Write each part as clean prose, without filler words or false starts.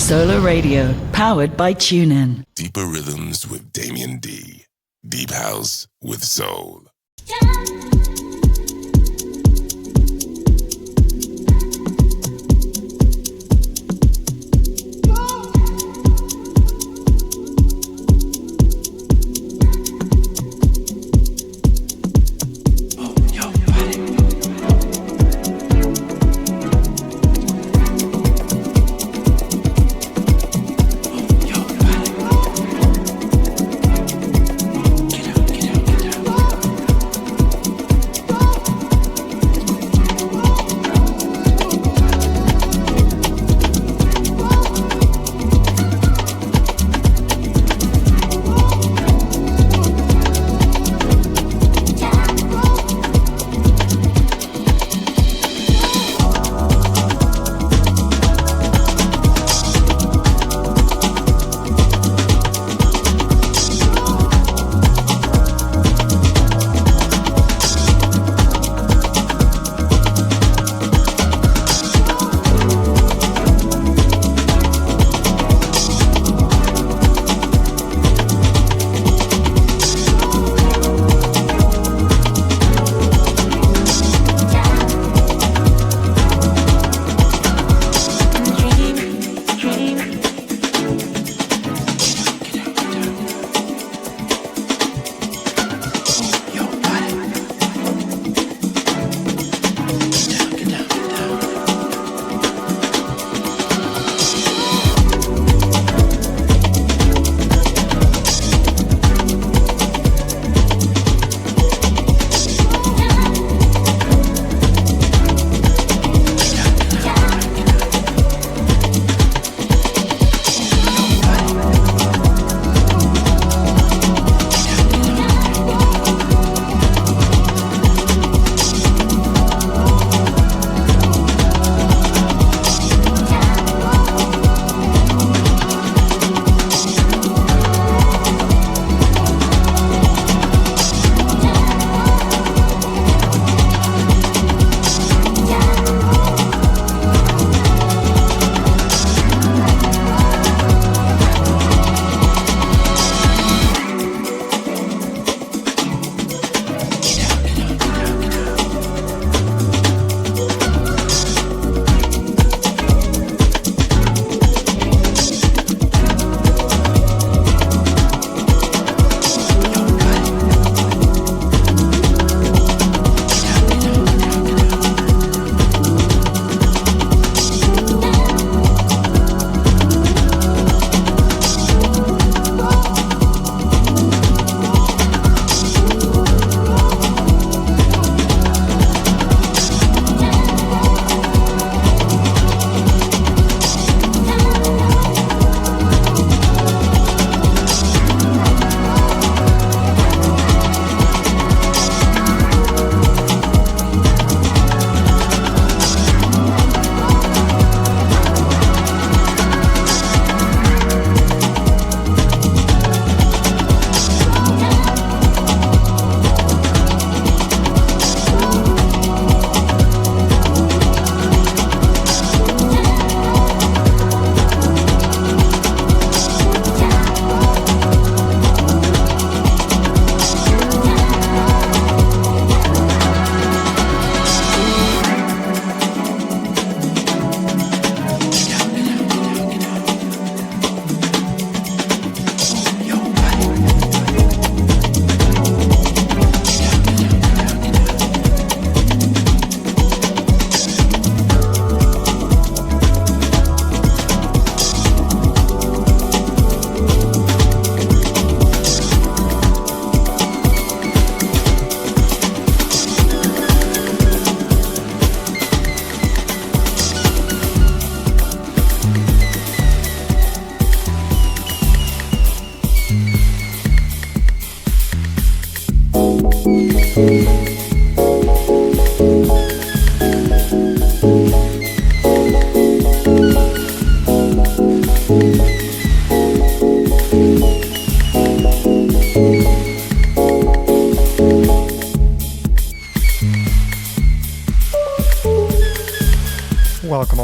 Solar Radio, powered by TuneIn. Deeper Rhythms with Damien D. Deep House with Soul.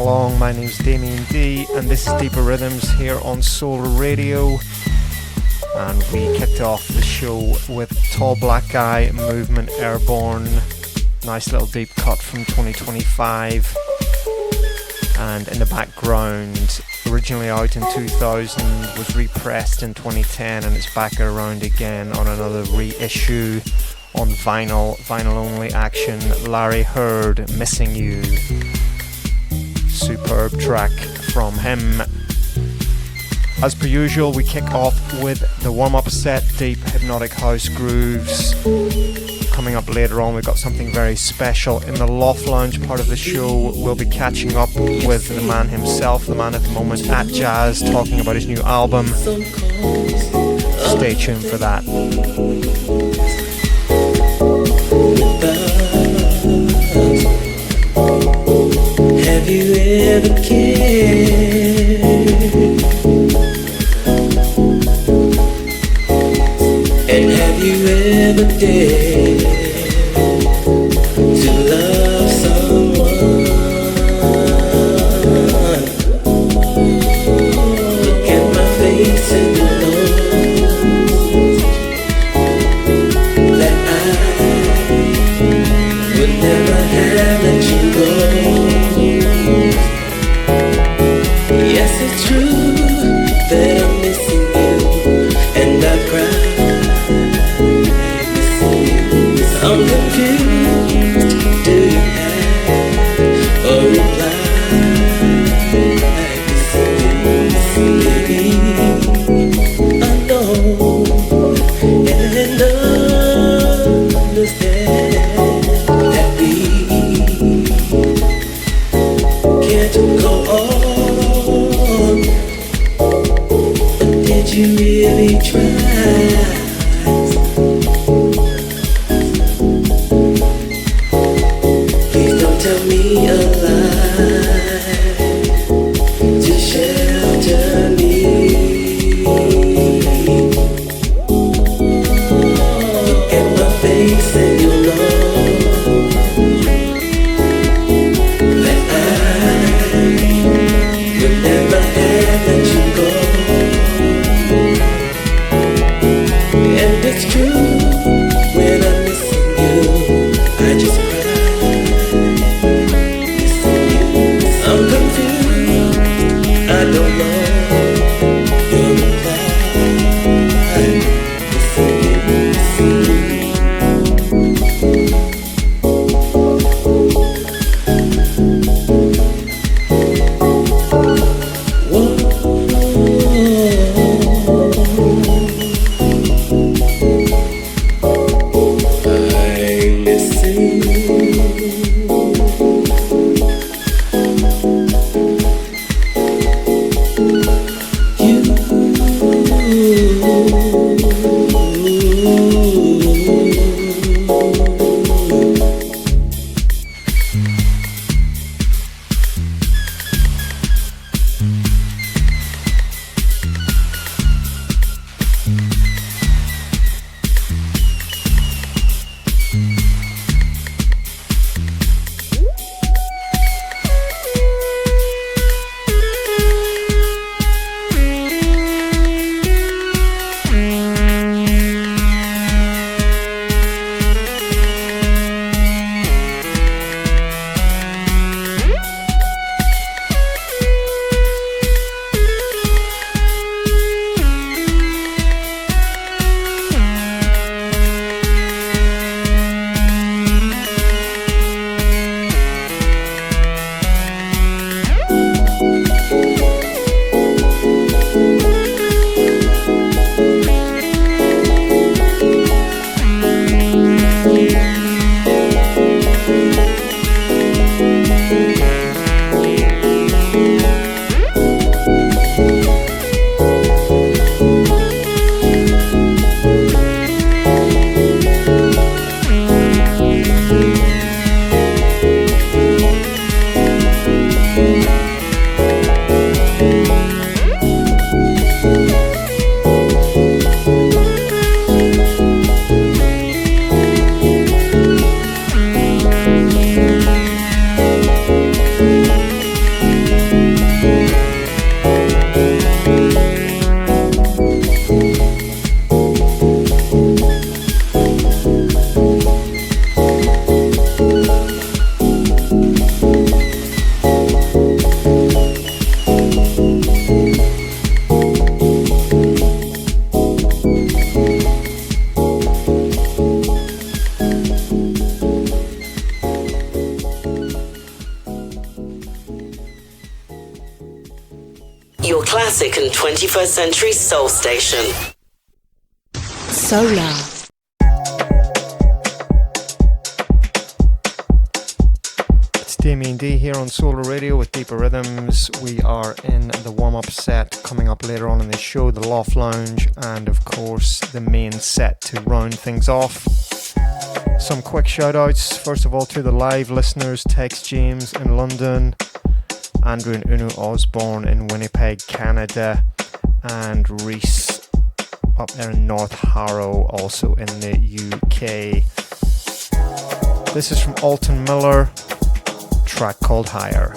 along. My name's Damien D, and this is Deeper Rhythms here on Soul Radio. And we kicked off the show with Tall Black Guy, Movement, Airborne. Nice little deep cut from 2025. And in the background, originally out in 2000, was repressed in 2010, and it's back around again on another reissue on vinyl only action. Larry Heard, Missing You. Superb track from him. As per usual, we kick off with the warm-up set, deep hypnotic house grooves. Coming up later on, we've got something very special. In the Loft Lounge part of the show, we'll be catching up with the man himself, the man at the moment, Atjazz, talking about his new album. Stay tuned for that. Have you ever cared? And have you ever dared to love someone? Look at my face and you know that I would never have let you go. Yes, it's true that I'm missing you, and I've cried. I'm confused. Do you have a reply? Maybe I know and understand that we can't go on. But did you really try? Tell me a lie to shelter me. Look at my face and you'll know that I would never have let you go. And it's true, when I'm missing you, I just cry. I'm confused, I don't know your reply. I'm missing you. Classic and 21st Century Soul Station. Solar. It's Damien D here on Solar Radio with Deeper Rhythms. We are in the warm-up set. Coming up later on in the show, the Loft Lounge, and of course the main set to round things off. Some quick shout-outs. First of all to the live listeners, Tex James in London, Andrew and Uno Osborne in Winnipeg, Canada, and Reese up there in North Harrow, also in the UK. This is from Alton Miller, track called Higher.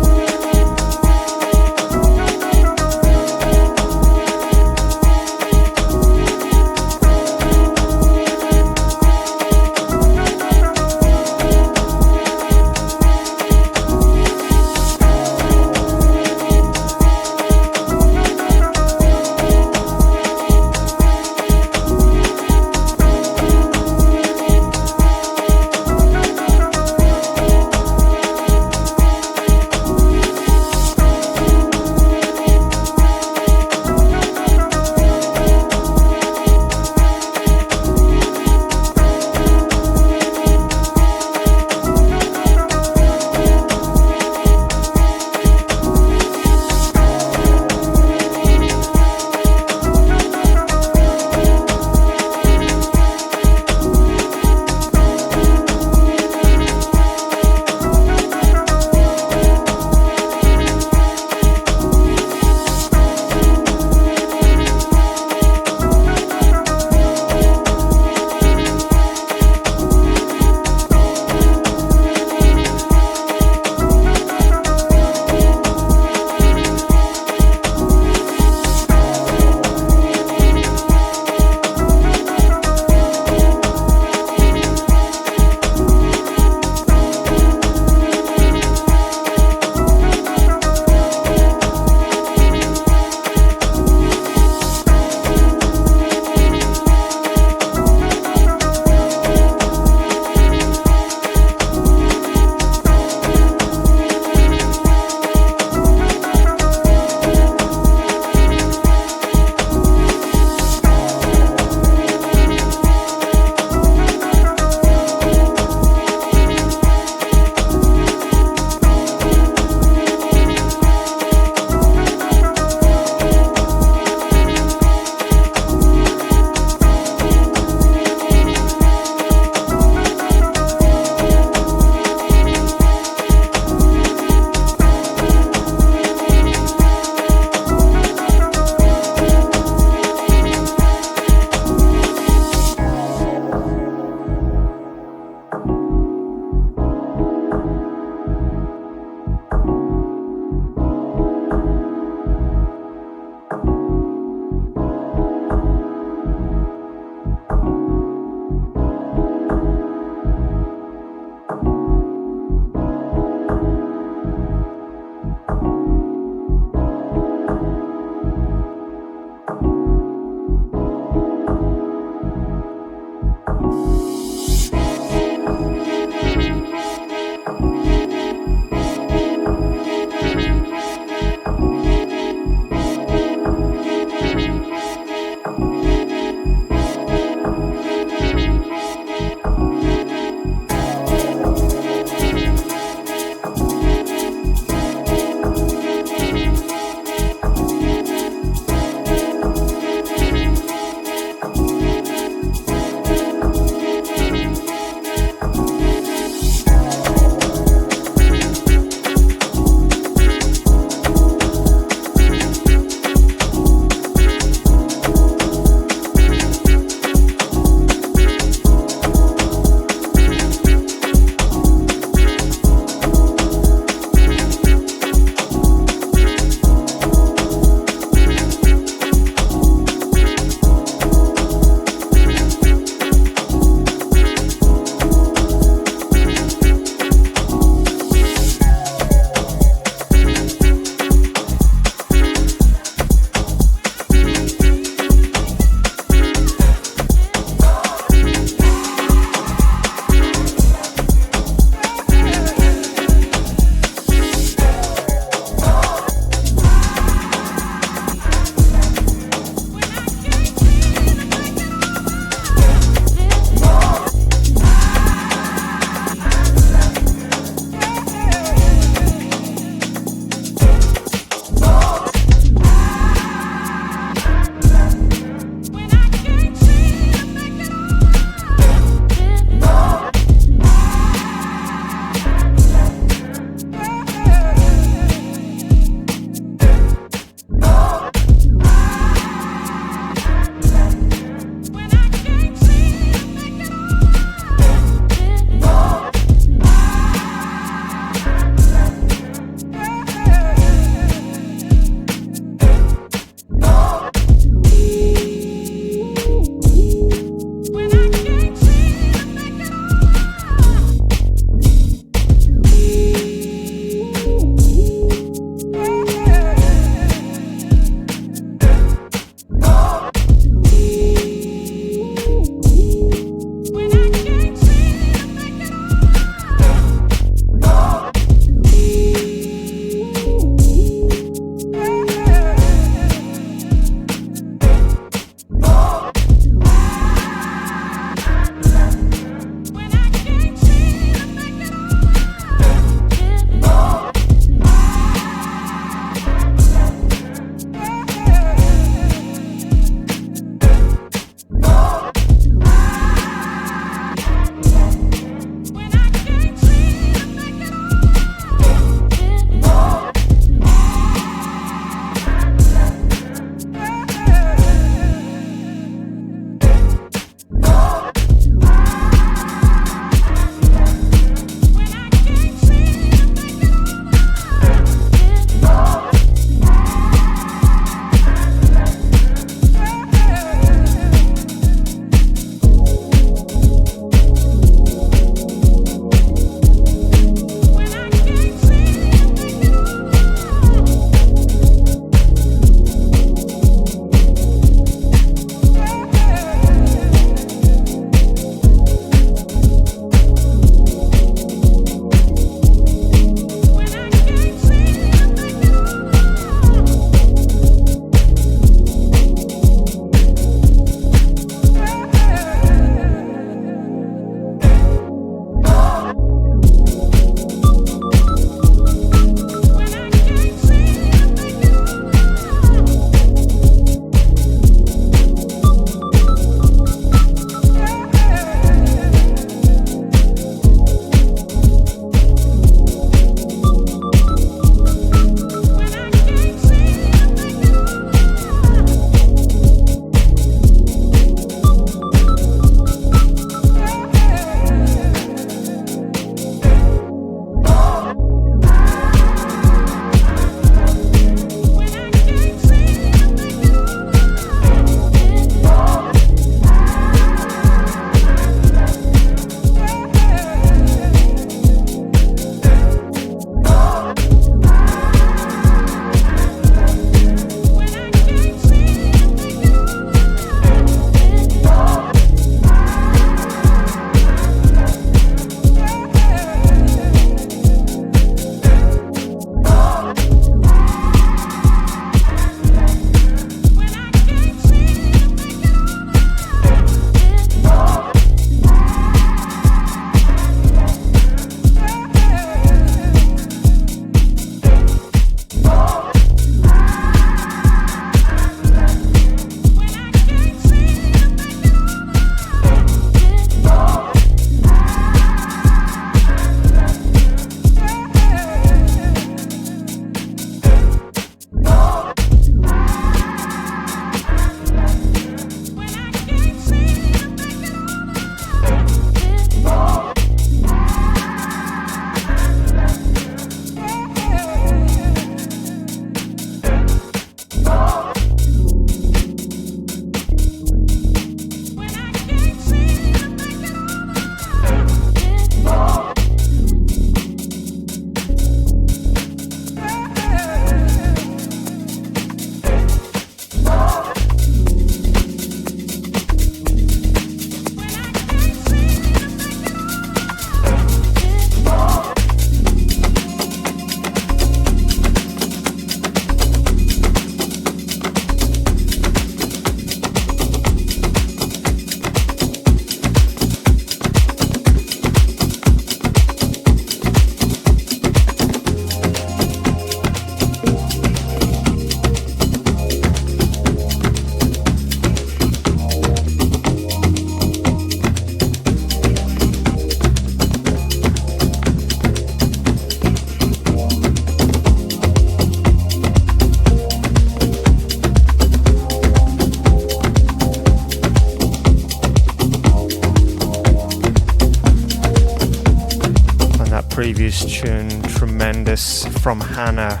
previous tune, tremendous, from Hanna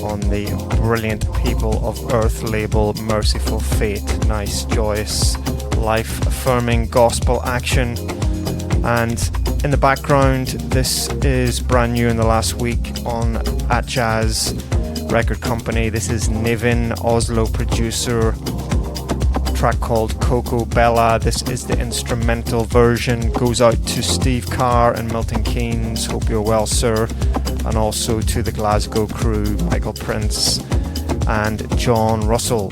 on the brilliant People of Earth label, Merciful Fate. Nice, joyous, life-affirming gospel action. And in the background, this is brand new in the last week on Atjazz record company. This is Niwin, Oslo producer, track called Koko, Bela. This is the instrumental version. Goes out to Steve Carr and Milton Keynes, hope you're well, sir. And also to the Glasgow crew, Michael Prince and John Russell.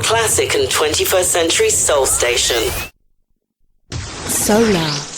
Classic and 21st Century Soul Station. Solar.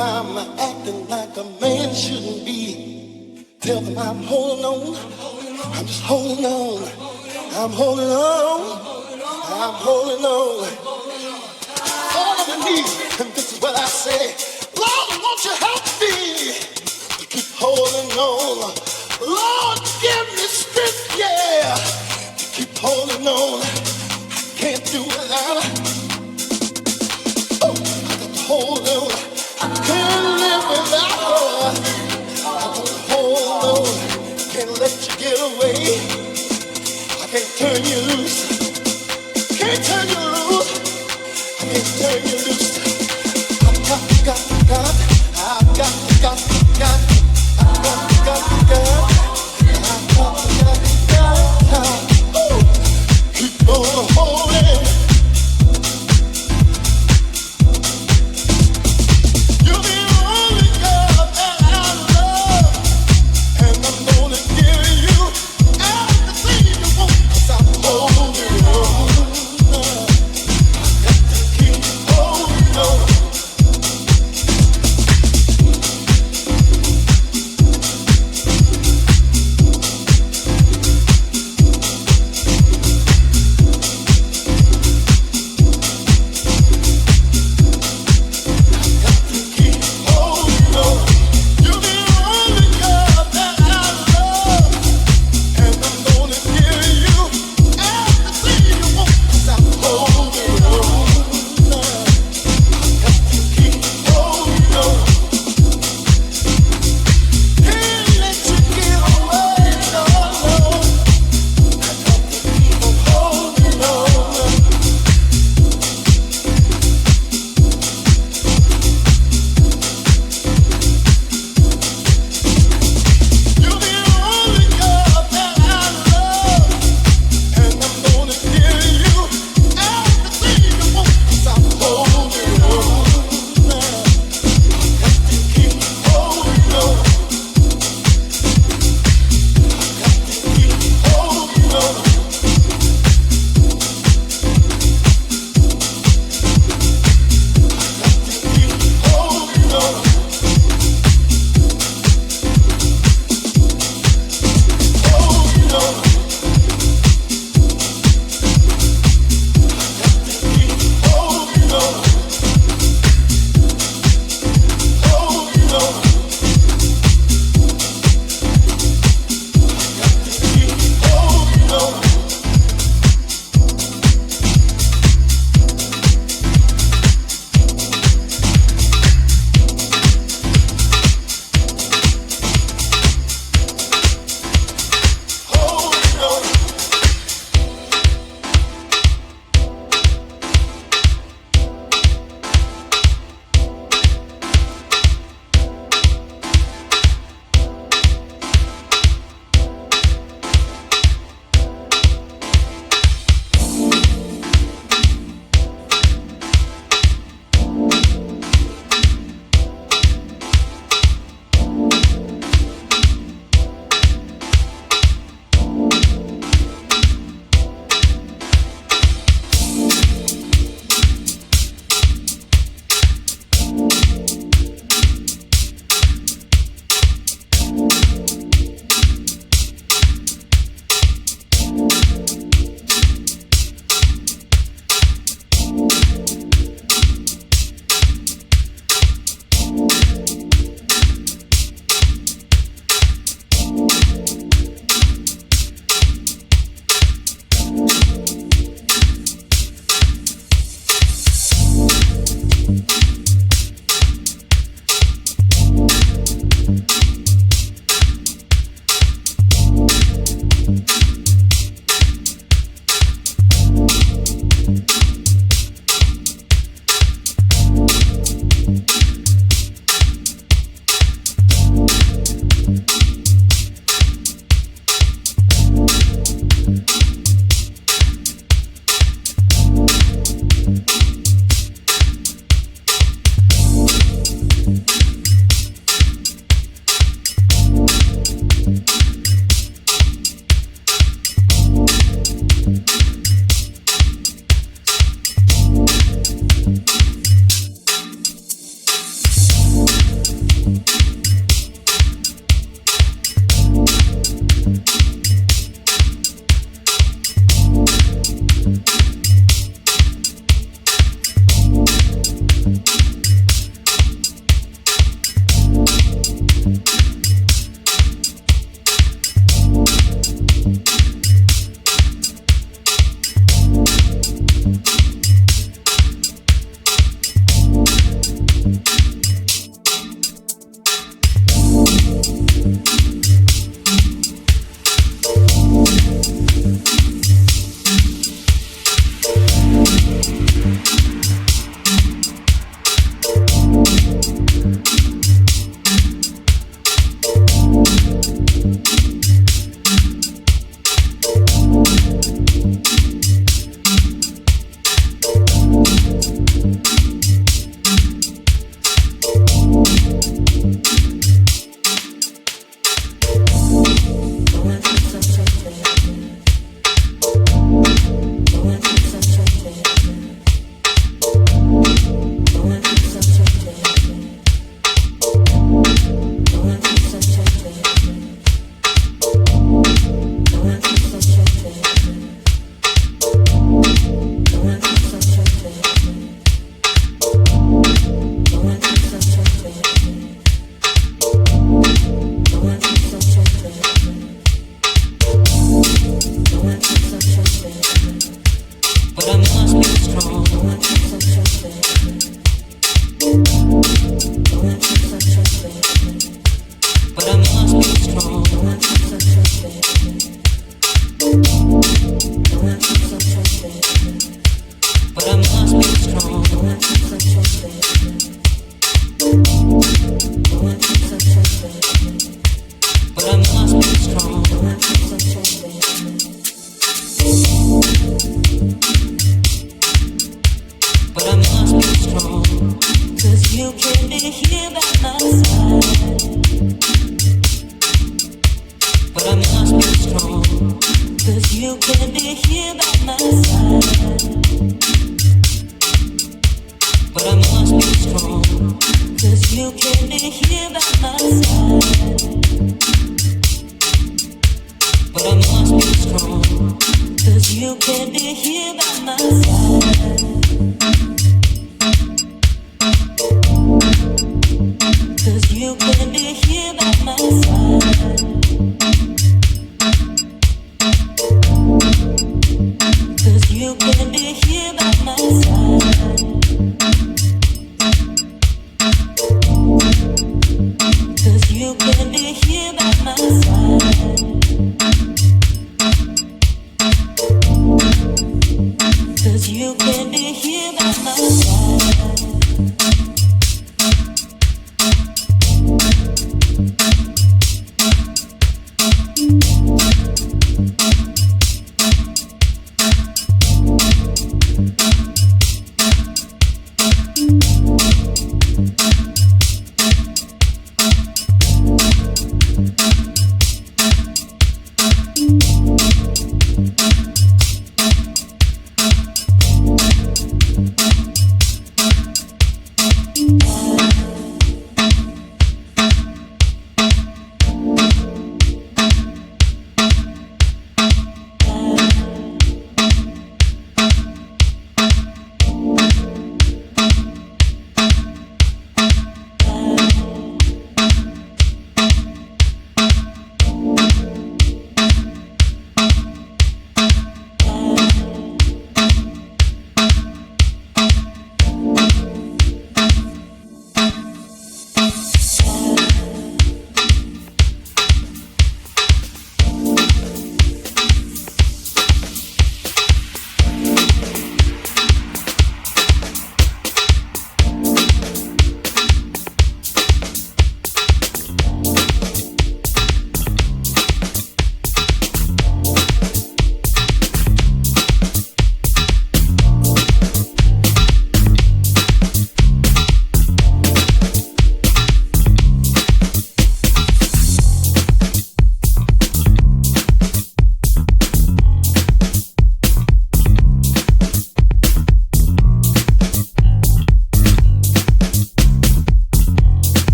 I'm acting like a man shouldn't be. Tell them I'm holding on. I'm just holding on. I'm holding on. I'm holding on. All of the need, and this is what I say. Lord, won't you help me to keep holding on? Lord, give me strength, yeah, to keep holding on. Can't do without it. Oh, I got to hold on. I can't live without her. I got to hold on. Can't let you get away. I can't turn you loose. Can't turn you loose. I can't turn you loose. I've got. I've got. I've got. Keep on holding. You're the only girl that I love, and I'm gonna give you everything you want. 'Cause I'm holding.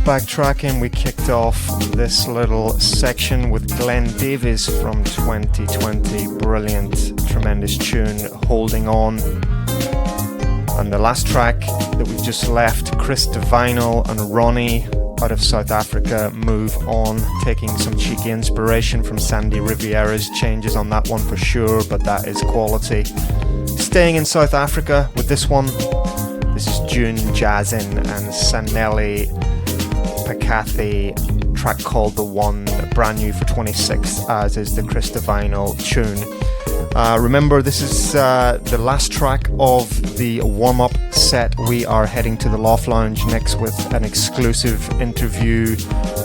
Backtracking, we kicked off this little section with Glenn Davies from 2020. Brilliant, tremendous tune, Holding On. And the last track that we just left, Chris DeVynal and Roni out of South Africa, Move On, taking some cheeky inspiration from Sandy Riviera's changes on that one for sure, but that is quality. Staying in South Africa with this one, this is June Jazzin and Sanele Phakathi, track called The One, brand new for 26, as is the Chris DeVynal tune. Remember, this is the last track of the warm-up set. We are heading to the Loft Lounge next with an exclusive interview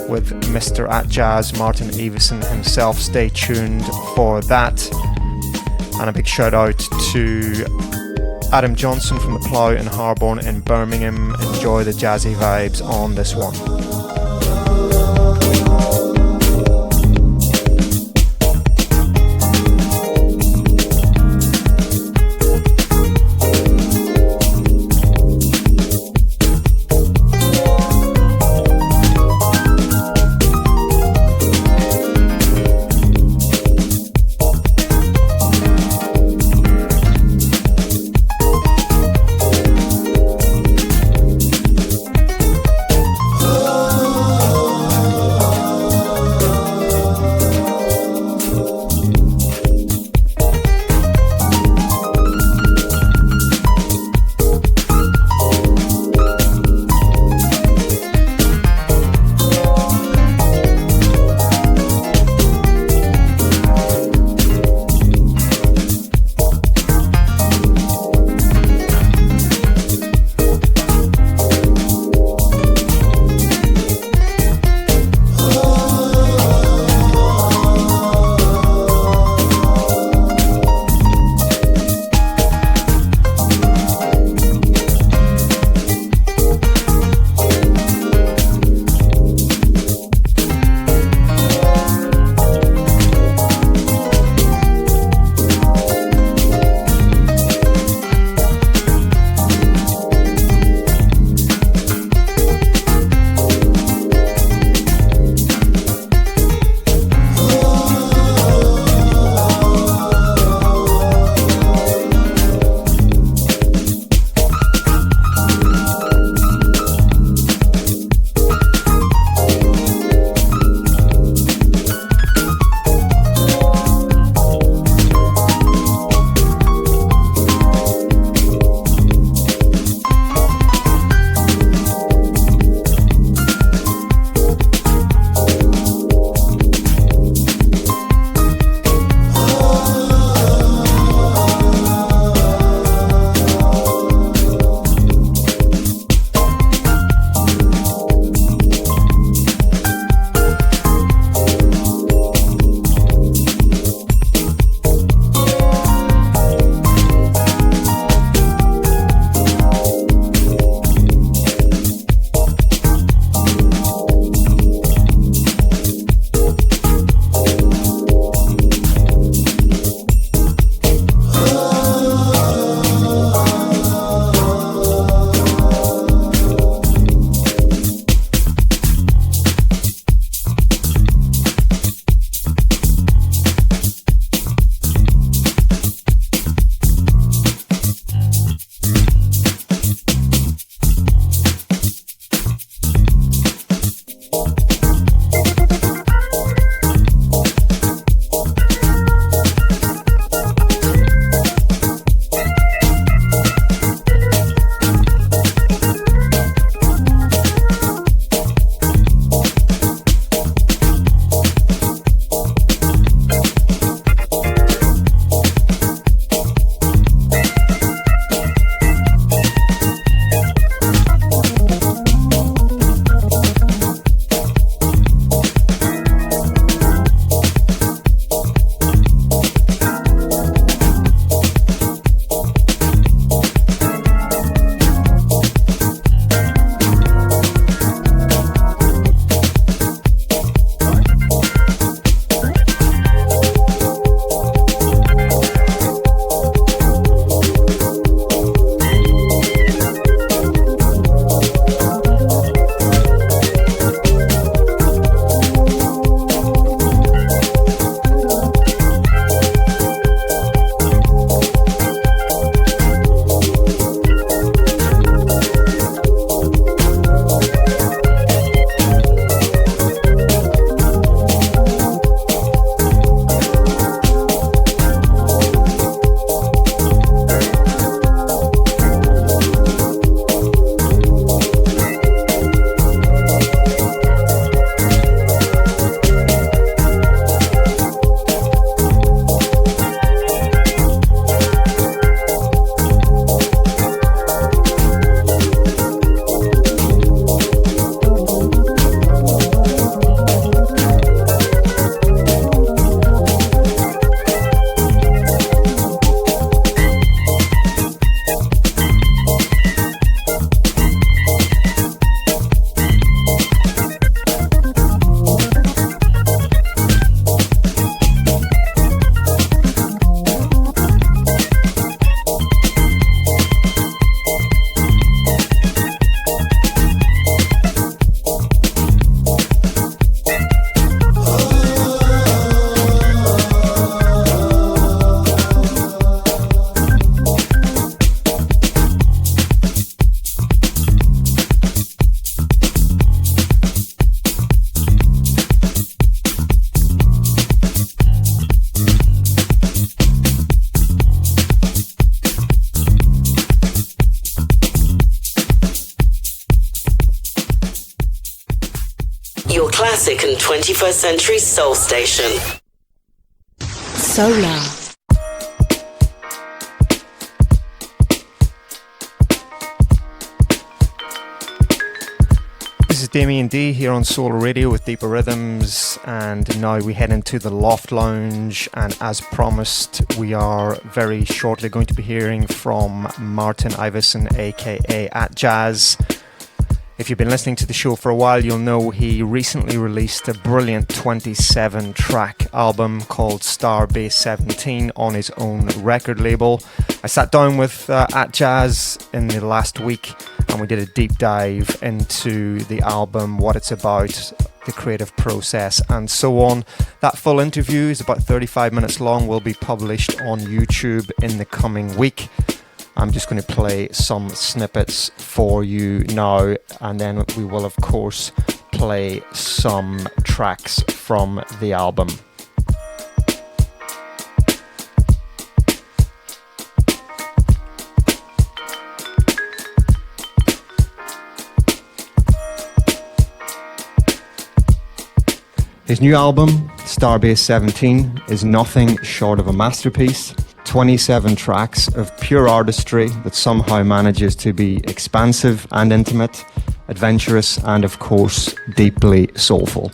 with Mr. Atjazz, Martin Everson himself. Stay tuned for that. And a big shout out to Adam Johnson from the Plough in Harborne in Birmingham. Enjoy the jazzy vibes on this one. Oh classic and 21st century soul station. Solar. This is Damien D here on Soul Radio with Deeper Rhythms, and now we head into the Loft Lounge, and as promised we are very shortly going to be hearing from Martin Iverson aka Atjazz. If you've been listening to the show for a while, you'll know he recently released a brilliant 27-track album called Starbase 17 on his own record label. I sat down with Atjazz in the last week and we did a deep dive into the album, what it's about, the creative process and so on. That full interview is about 35 minutes long, will be published on YouTube in the coming week. I'm just going to play some snippets for you now, and then we will of course play some tracks from the album. His new album, Starbase 17, is nothing short of a masterpiece. 27 tracks of pure artistry that somehow manages to be expansive and intimate, adventurous and of course deeply soulful.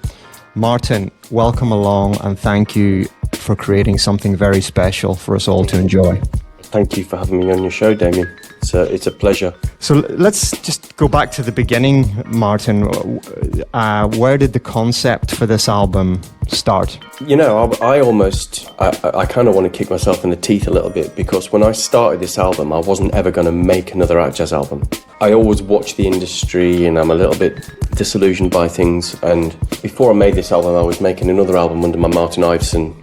Martin, welcome along and thank you for creating something very special for us all to enjoy. Thank you for having me on your show, Damien. It's a pleasure. So let's just go back to the beginning, Martin. Where did the concept for this album start? You know, I kind of want to kick myself in the teeth a little bit, because when I started this album, I wasn't ever going to make another Atjazz album. I always watch the industry and I'm a little bit disillusioned by things. And before I made this album, I was making another album under my Martin Iverson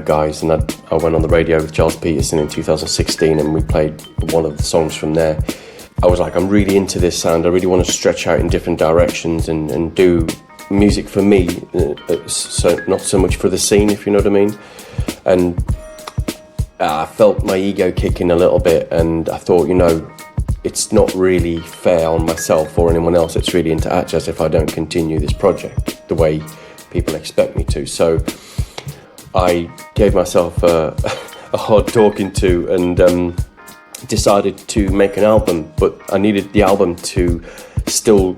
guys, and I went on the radio with Charles Peterson in 2016 and we played one of the songs from there. I was like, I'm really into this sound, I really want to stretch out in different directions and do music for me, so not so much for the scene, if you know what I mean. And I felt my ego kicking a little bit, and I thought, you know, it's not really fair on myself or anyone else that's really into Atjazz if I don't continue this project the way people expect me to. So I gave myself a hard talking to and decided to make an album, but I needed the album to still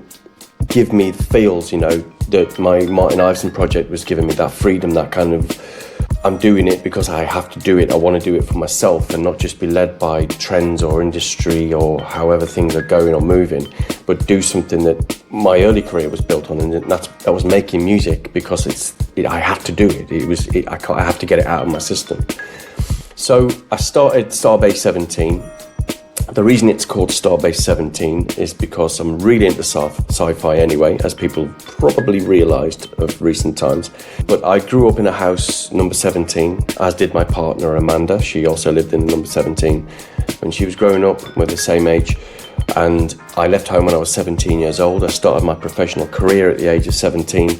give me the feels, you know, that my Martin Iverson project was giving me, that freedom, that kind of, I'm doing it because I have to do it, I want to do it for myself and not just be led by trends or industry or however things are going or moving, but do something that my early career was built on, and that was making music because I had to do it. I have to get it out of my system. So I started Starbase 17. The reason it's called Starbase 17 is because I'm really into sci-fi anyway, as people probably realised of recent times. But I grew up in a house number 17, as did my partner Amanda. She also lived in number 17 when she was growing up. We're the same age. And I left home when I was 17 years old. I started my professional career at the age of 17.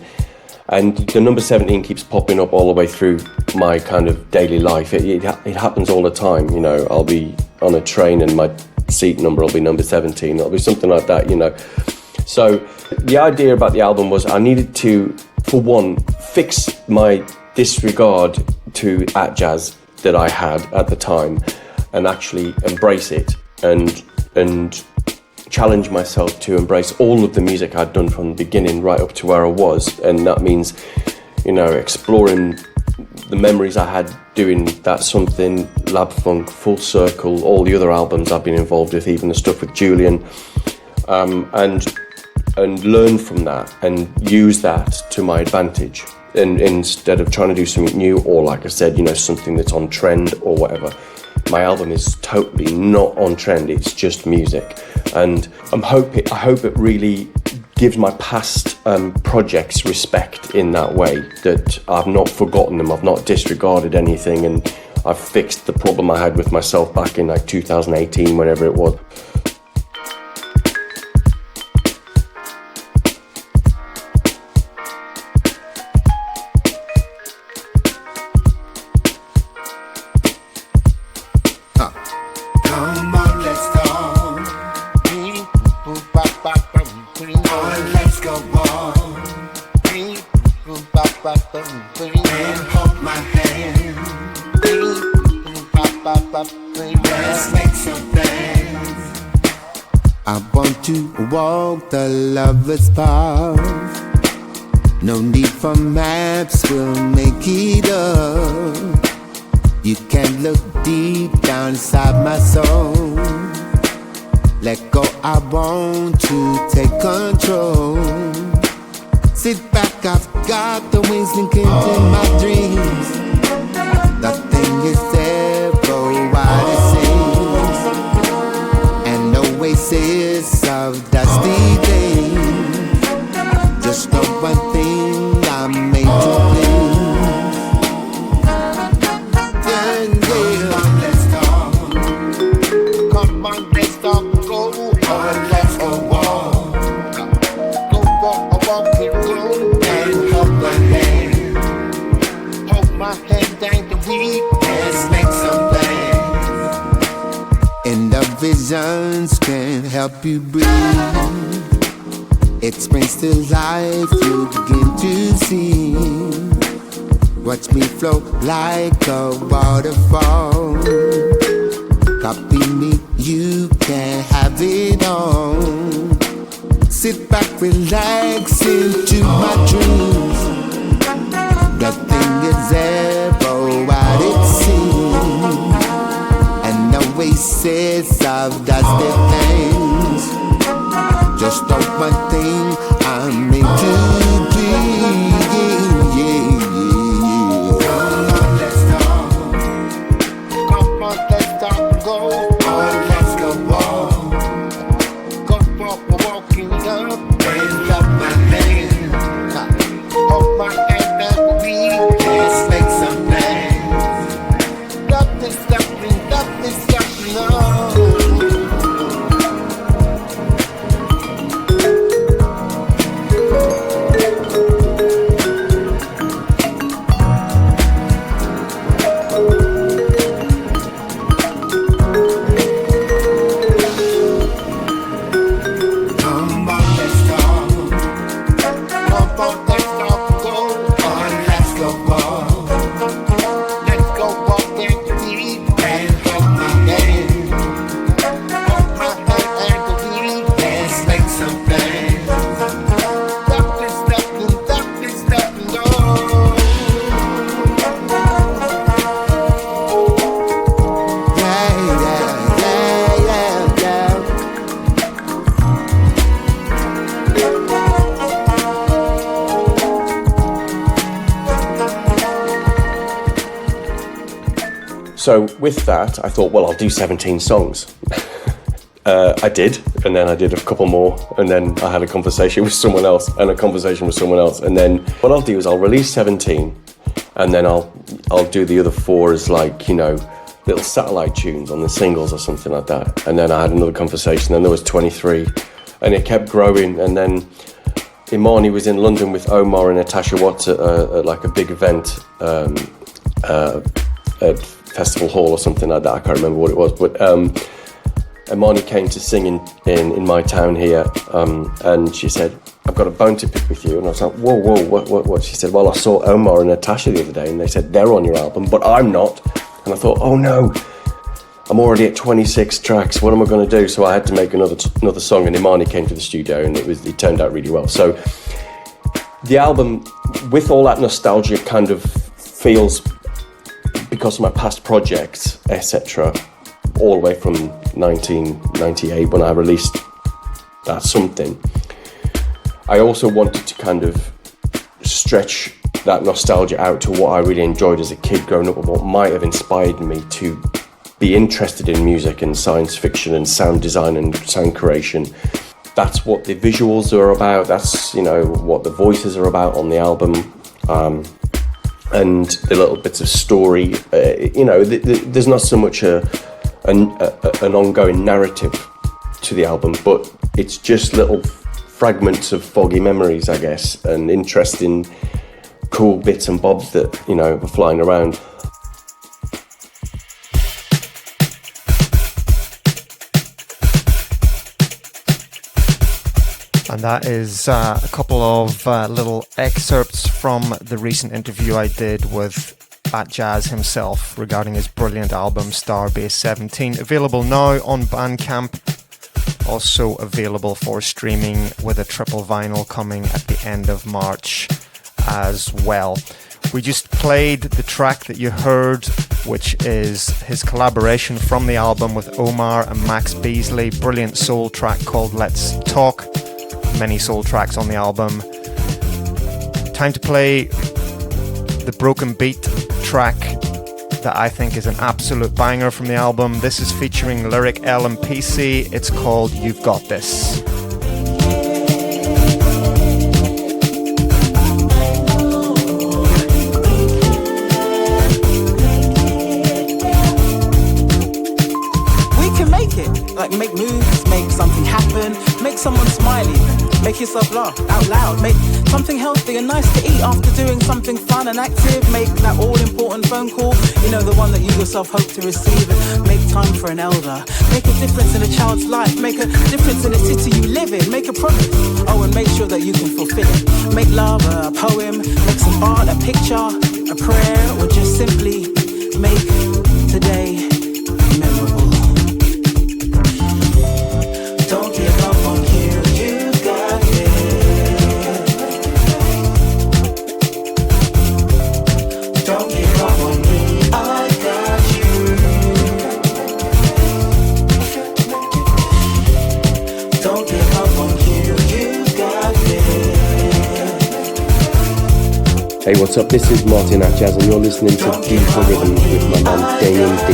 And the number 17 keeps popping up all the way through my kind of daily life. It happens all the time, you know. I'll be on a train and my seat number will be number 17. It'll be something like that, you know. So the idea about the album was I needed to, for one, fix my disregard to Atjazz that I had at the time and actually embrace it and challenge myself to embrace all of the music I'd done from the beginning right up to where I was. And that means, you know, exploring the memories I had doing That Something, Lab Funk, Full Circle, all the other albums I've been involved with, even the stuff with Julian, and learn from that and use that to my advantage. And instead of trying to do something new or, like I said, you know, something that's on trend or whatever, my album is totally not on trend. It's just music, and I hope it really gives my past projects respect in that way, that I've not forgotten them, I've not disregarded anything, and I've fixed the problem I had with myself back in like 2018, whenever it was. And hold my hand. Let's make some plans. I want to walk the lover's path. No need for maps, we'll make it up. You can look deep down inside my soul. Let go, I want to take control. Sit back, I've got the wings linking to my dreams. Nothing is ever what it seems. An oasis of dusty days. Just know one thing, I'm made to please. Come on, let's talk. Go on, let's go walk. Go walk, and hold my hand. Hold my hand down the week. Let's make some plans. And the visions can help you breathe. It springs to life, you begin to see. Watch me flow like a waterfall. Copy me, you can have it all. Sit back, relax into my dreams. Nothing is ever what it seems. An oasis of dusty things. Just know one thing, I'm meant to be. Come on, let's talk. Come on, let's talk. Go on, let's go walk. Go walking up and up my hand. Hold my hand and we let's make some plans. Nothing, no. So with that, I thought, well, I'll do 17 songs. I did, and then I did a couple more, and then I had a conversation with someone else, and a conversation with someone else, and then what I'll do is I'll release 17, and then I'll do the other 4 as like, you know, little satellite tunes on the singles or something like that. And then I had another conversation, and there was 23, and it kept growing. And then Imani was in London with Omar and Natasha Watts at like a big event at Festival Hall or something like that. I can't remember what it was, but Imani came to sing in my town here, and she said, I've got a bone to pick with you. And I was like, whoa, what? She said, well, I saw Omar and Natasha the other day, and they said they're on your album, but I'm not. And I thought, oh no, I'm already at 26 tracks. What am I going to do? So I had to make another song, and Imani came to the studio, and it turned out really well. So the album, with all that nostalgia, kind of feels, because of my past projects, etc., all the way from 1998 when I released that Something. I also wanted to kind of stretch that nostalgia out to what I really enjoyed as a kid growing up, and what might have inspired me to be interested in music and science fiction and sound design and sound creation. That's what the visuals are about. That's, you know, what the voices are about on the album. And the little bits of story, you know, there's not so much an ongoing narrative to the album, but it's just little fragments of foggy memories, I guess, and interesting, cool bits and bobs that, you know, are flying around. And that is a couple of little excerpts from the recent interview I did with Atjazz himself regarding his brilliant album Starbase 17. Available now on Bandcamp. Also available for streaming with a triple vinyl coming at the end of March as well. We just played the track that you heard, which is his collaboration from the album with Omar and Max Beesley. Brilliant soul track called Let's Talk. Many soul tracks on the album. Time to play the Broken Beat track that I think is an absolute banger from the album. This is featuring LyricL and Peacey. It's called You've Got This. Like make moves, make something happen, make someone smile even, make yourself laugh out loud, make something healthy and nice to eat after doing something fun and active, make that all-important phone call, you know, the one that you yourself hope to receive, and make time for an elder, make a difference in a child's life, make a difference in the city you live in, make a promise, oh, and make sure that you can fulfill it, make love a poem, make some art, a picture, a prayer, or just simply make today memorable. Don't give up on you, you got it. Don't give up on me, I got you. Don't give up on you, you got it. Hey, what's up? This is Martin Atjazz and you're listening to Deeper Rhythms with my man Damien D.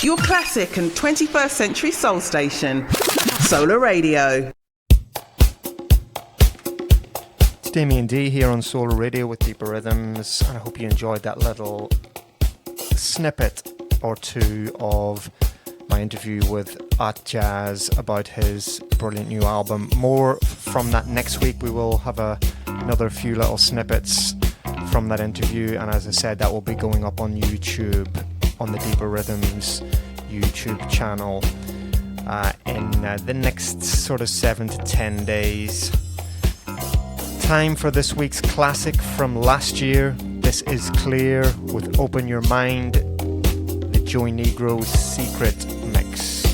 Your classic and 21st century soul station, Solar Radio. It's Damien D here on Solar Radio with Deeper Rhythms, and I hope you enjoyed that little snippet or two of my interview with Atjazz about his brilliant new album. More from that next week. We will have another few little snippets from that interview, and as I said, that will be going up on YouTube, on the Deeper Rhythms YouTube channel in the next sort of 7 to 10 days. Time for this week's classic from last year. This is Kleeer with Open Your Mind, the Joy Negro's Seeekret mix.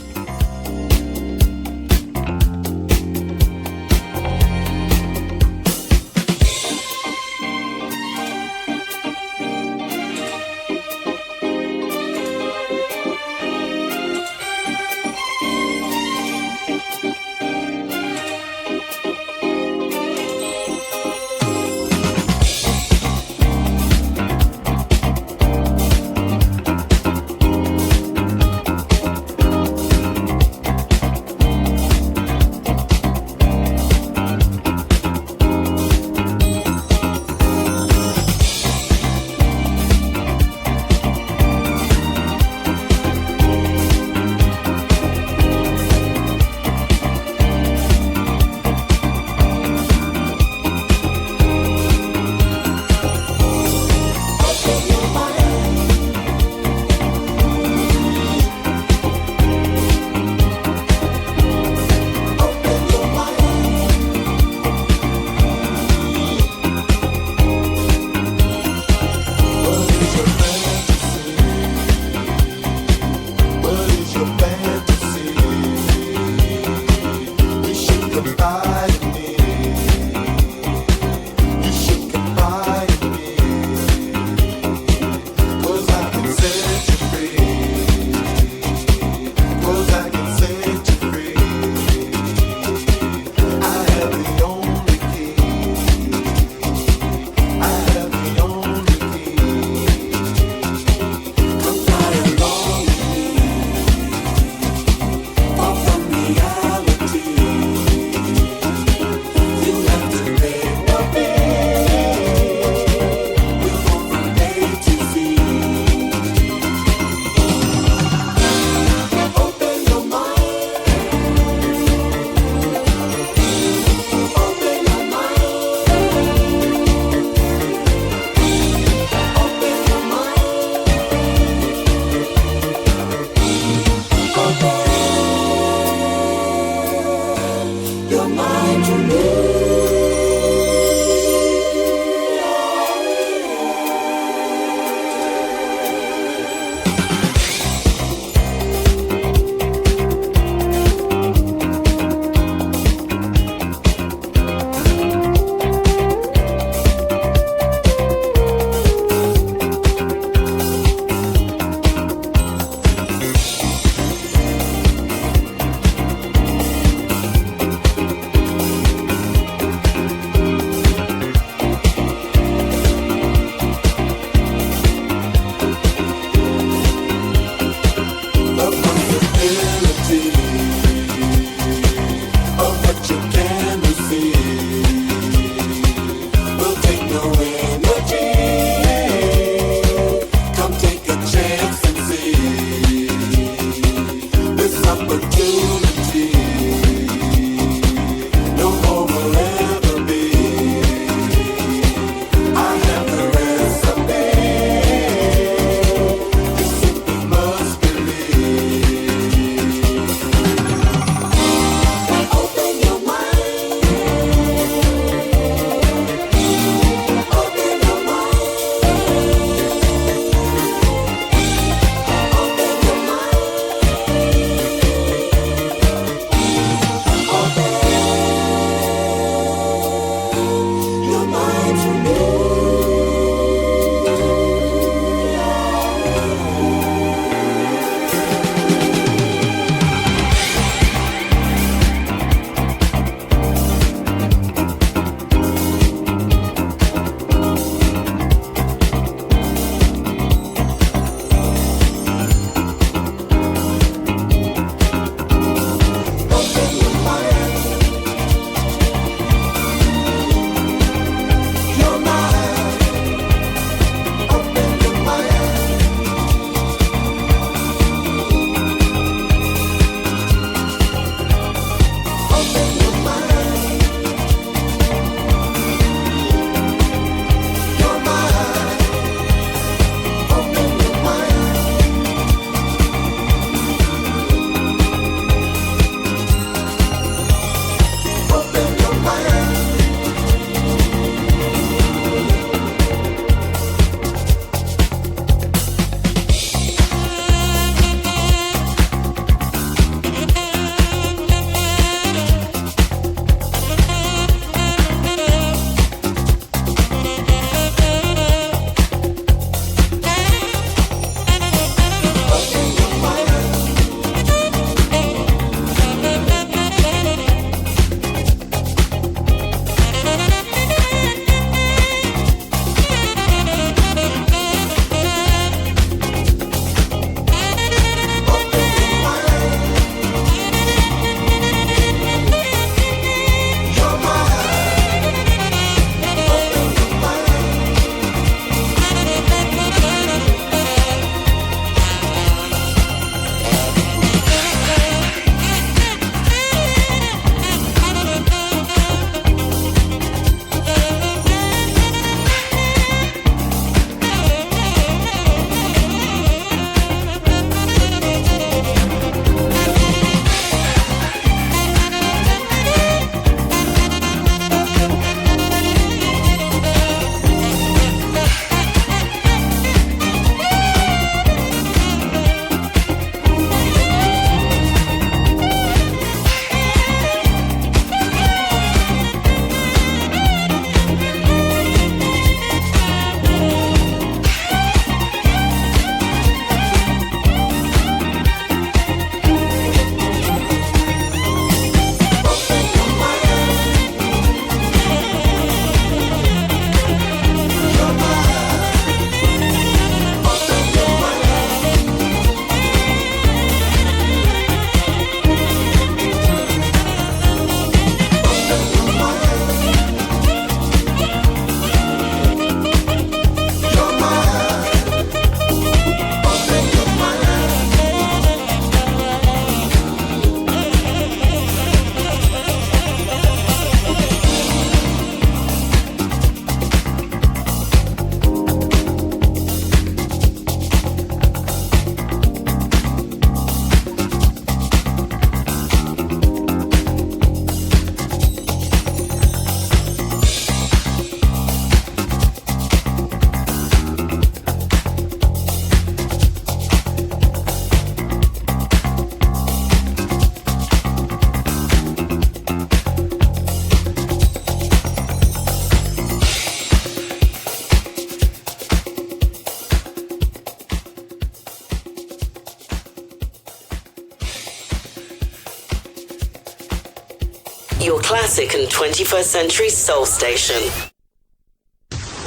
your classic and 21st century soul station.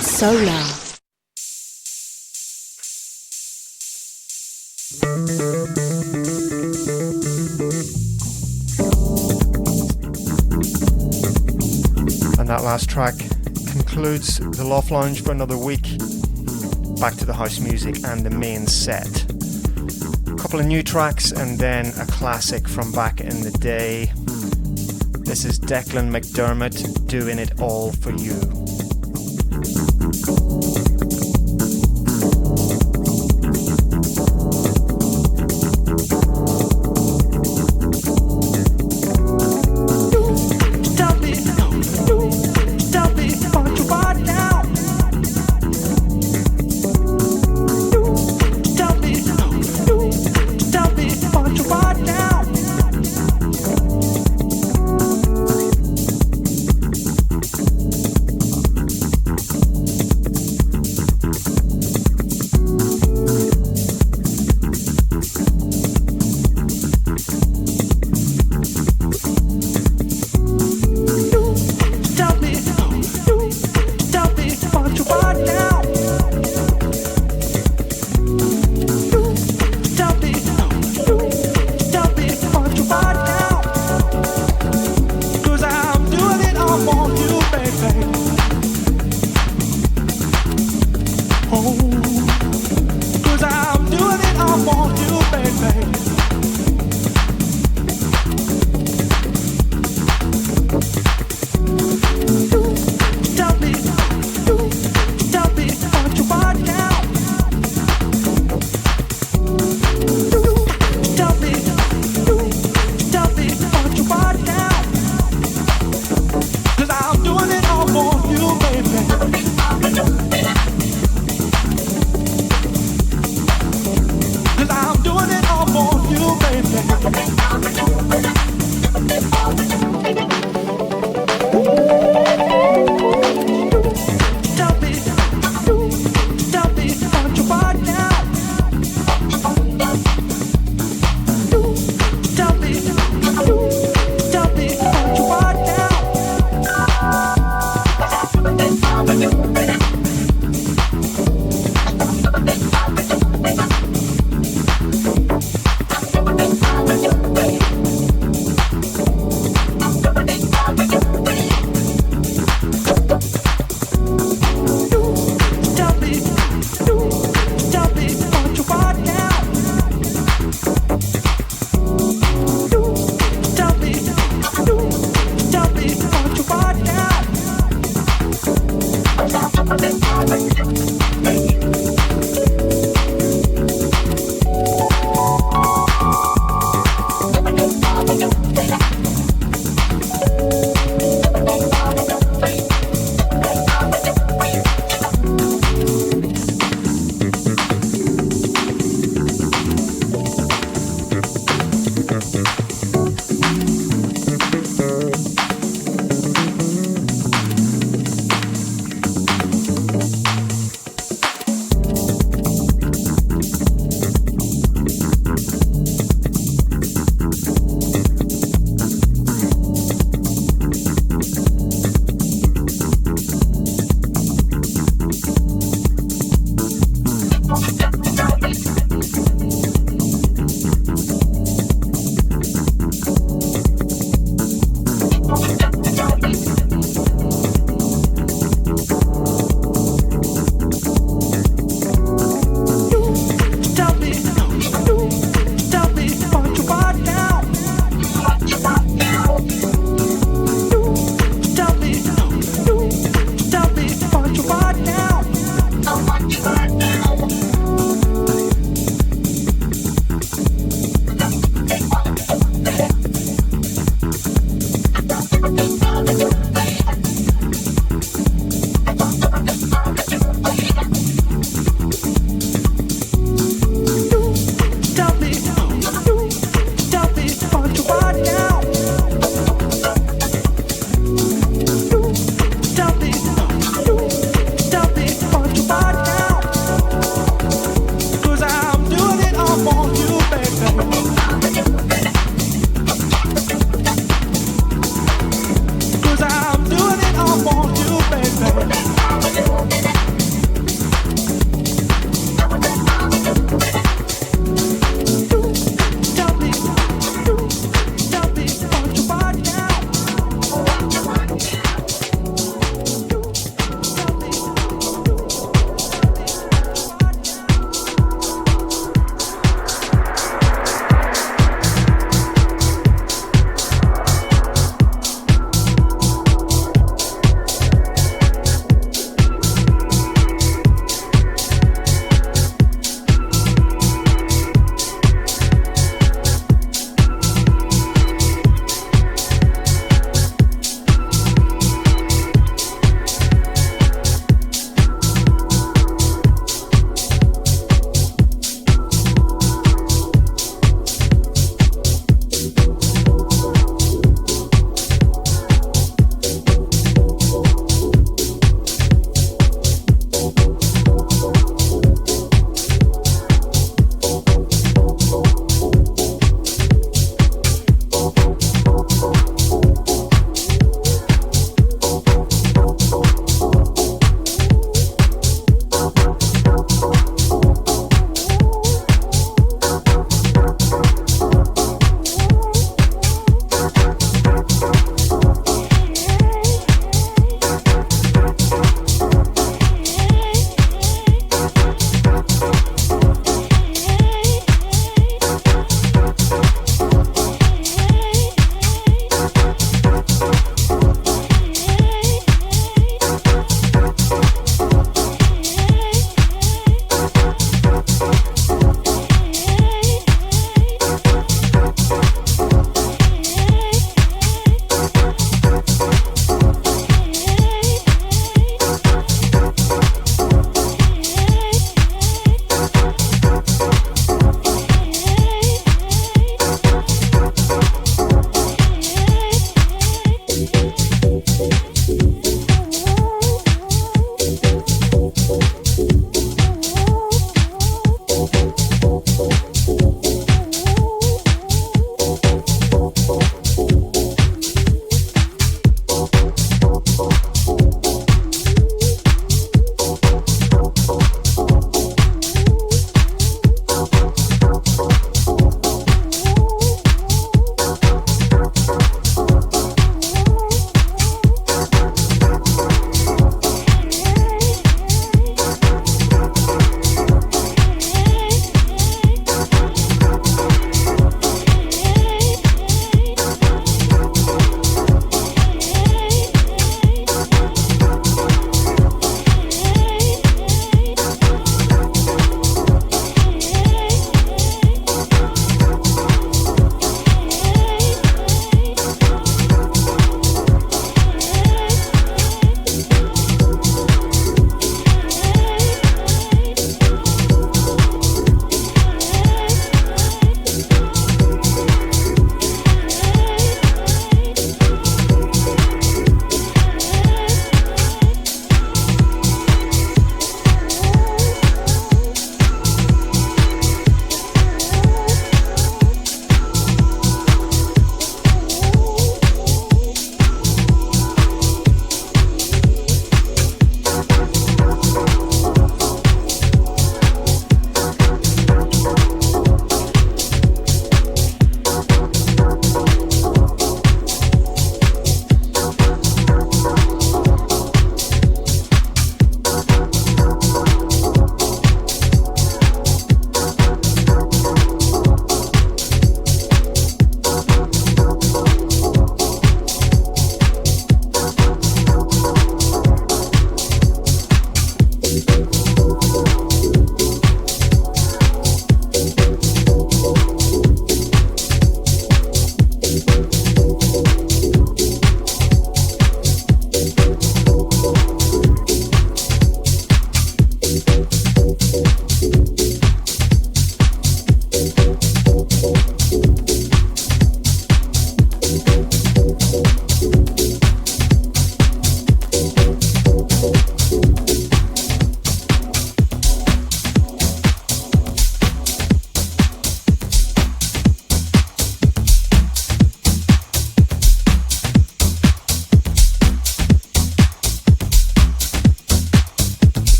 Solar. And that last track concludes the Loft Lounge for another week. Back to the house music and the main set. A couple of new tracks and then a classic from back in the day. This is Declan McDermott, Doing It All For You.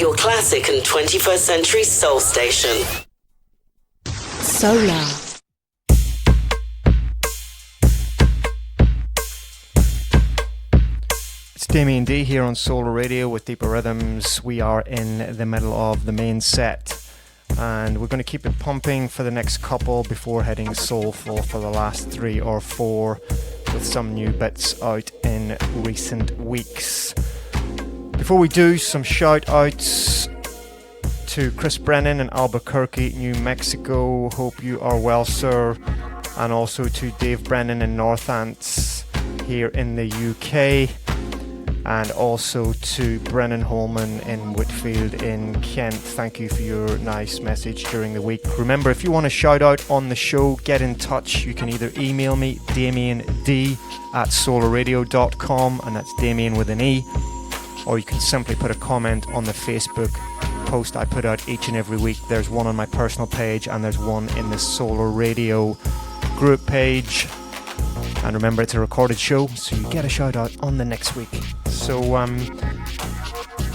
Your classic and 21st century soul station. Solar. It's Damien D here on Solar Radio with Deeper Rhythms. We are in the middle of the main set, and we're going to keep it pumping for the next couple before heading soulful for the last 3 or 4, with some new bits out in recent weeks. Before we do, some shout outs to Chris Brennan in Albuquerque, New Mexico. Hope you are well, sir. And also to Dave Brennan in Northants here in the UK. And also to Brennan Holman in Whitfield in Kent. Thank you for your nice message during the week. Remember, if you want a shout out on the show, get in touch. You can either email me, Damien D @solarradio.com, and that's Damien with an E, or you can simply put a comment on the Facebook post I put out each and every week. There's one on my personal page and there's one in the Solar Radio group page. And remember, it's a recorded show, so you get a shout out on the next week. So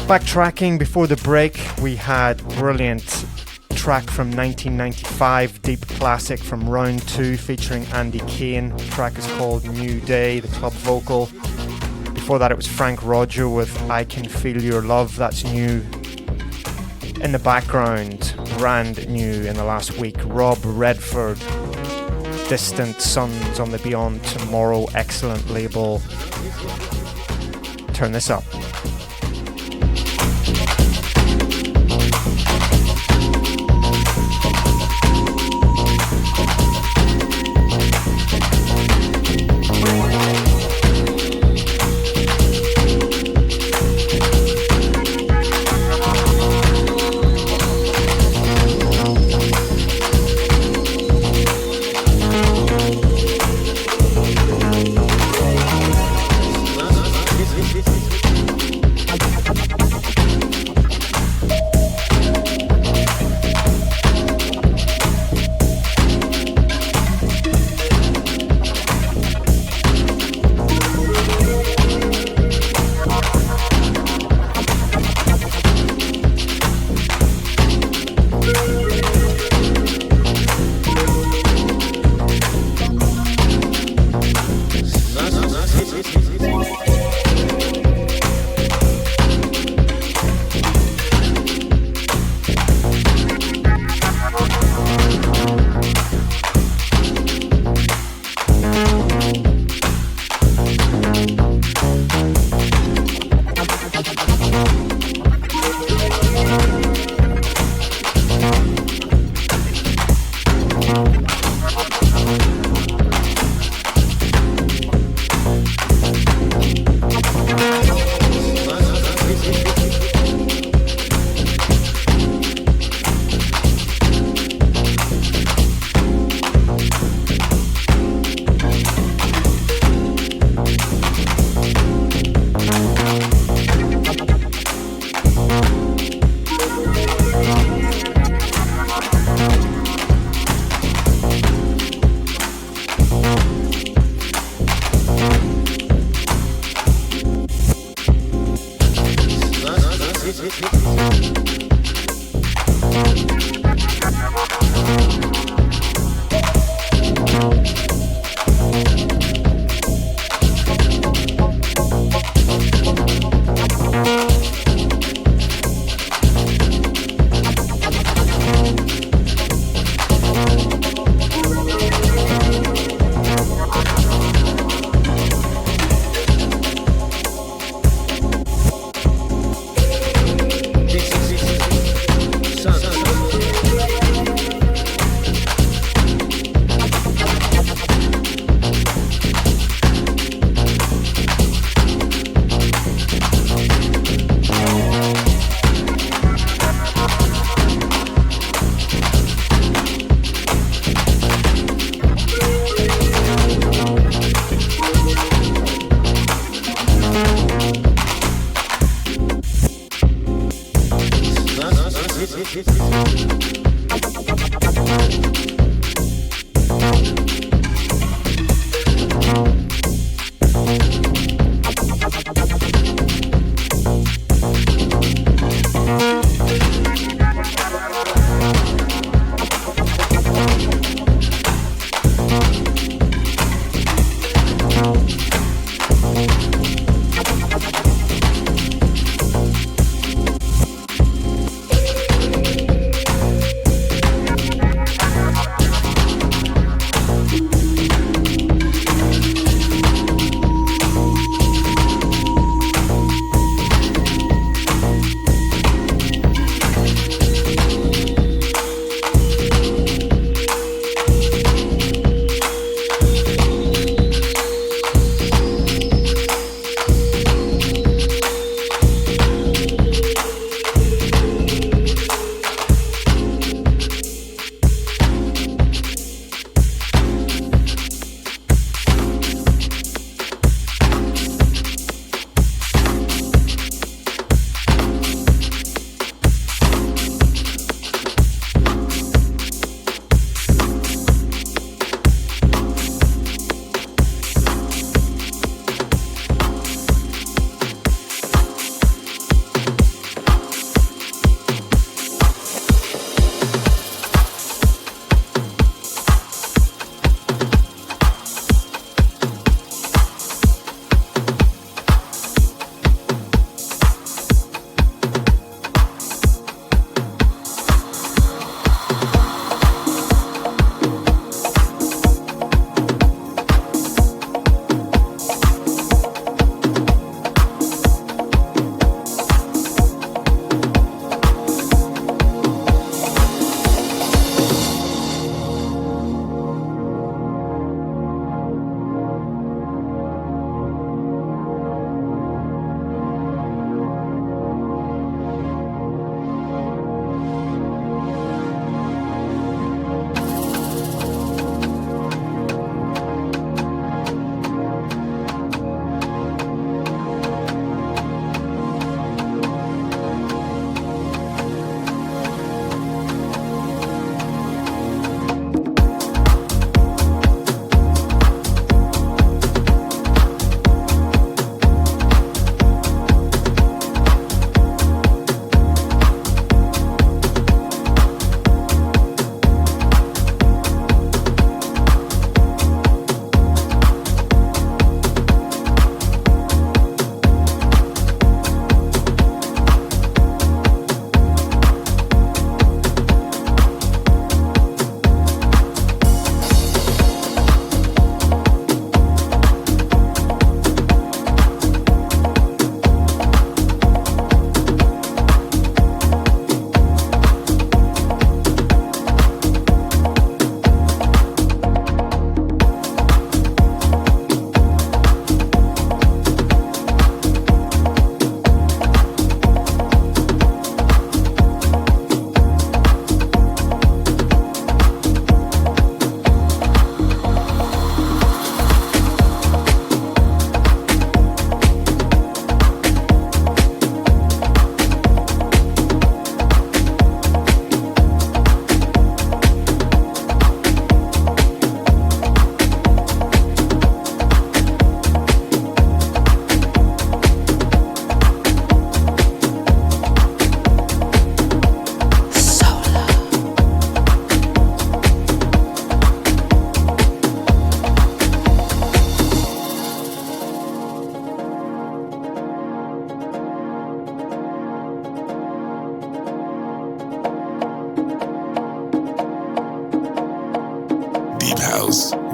backtracking before the break, we had brilliant track from 1995, deep classic from Round 2 featuring Andy Caine. The track is called New Day, the club vocal. Before that it was Frank Roger with I Can Feel Your Love. That's new in the background, brand new in the last week. Rob Redford, Distant Suns on the Beyond Tomorrow excellent label. Turn this up.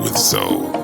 with soul.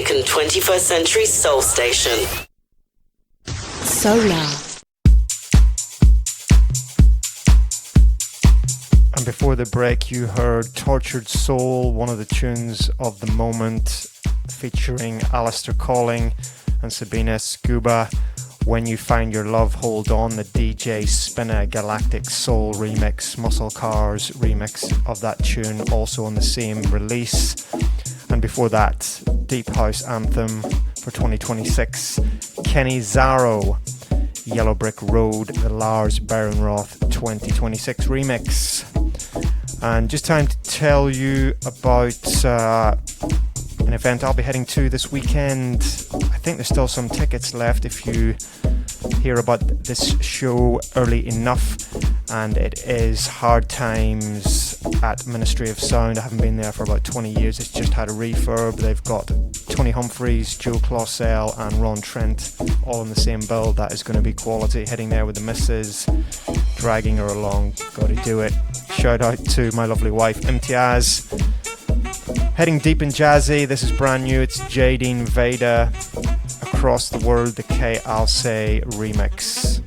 classic and 21st century soul station. Solar. And before the break, you heard Tortured Soul, one of the tunes of the moment, featuring Alistair Calling and Sabina Scuba. When You Find Your Love, Hold On, the DJ Spinner Galactic Soul remix, Muscle Cars remix of that tune, also on the same release. And before that, Deep House Anthem for 2026, Kenny Zarro, Yellow Brick Road, the Lars Behrenroth 2026 remix. And just time to tell you about an event I'll be heading to this weekend. I think there's still some tickets left if you hear about this show early enough, and it is Hard Times at Ministry of Sound. I haven't been there for about 20 years. It's just had a refurb. They've got Tony Humphreys, Joe Clausell and Ron Trent all in the same bill. That is going to be quality. Heading there with the missus, dragging her along. Got to do it. Shout out to my lovely wife Atjazz. Heading deep in jazzy, this is brand new. It's Jadine Veda, Across the World, the K. Alsay remix.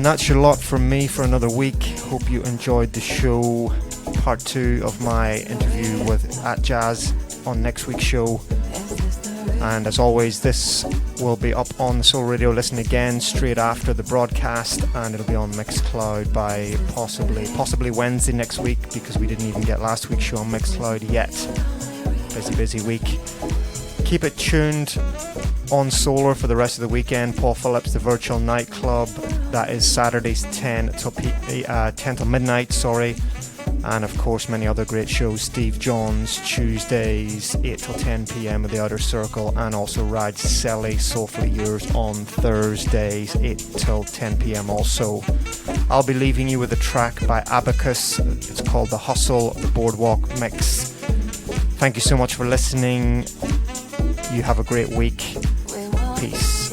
That's your lot from me for another week. Hope you enjoyed the show. Part 2 of my interview with Atjazz on next week's show. And as always, this will be up on Soul Radio Listen again straight after the broadcast, and it'll be on Mixcloud by possibly Wednesday next week, because we didn't even get last week's show on Mixcloud yet. Busy week. Keep it tuned on Solar for the rest of the weekend. Paul Phillips, the Virtual Nightclub. That is Saturdays 10 till midnight, and of course many other great shows. Steve Johns Tuesdays 8 till 10 p.m. with the Outer Circle, and also Raj Selly Soulfully Yours on Thursdays 8 till 10 p.m. also. I'll be leaving you with a track by Abacus. It's called The Hustle, the Boardwalk Mix. Thank you so much for listening. You have a great week. Peace.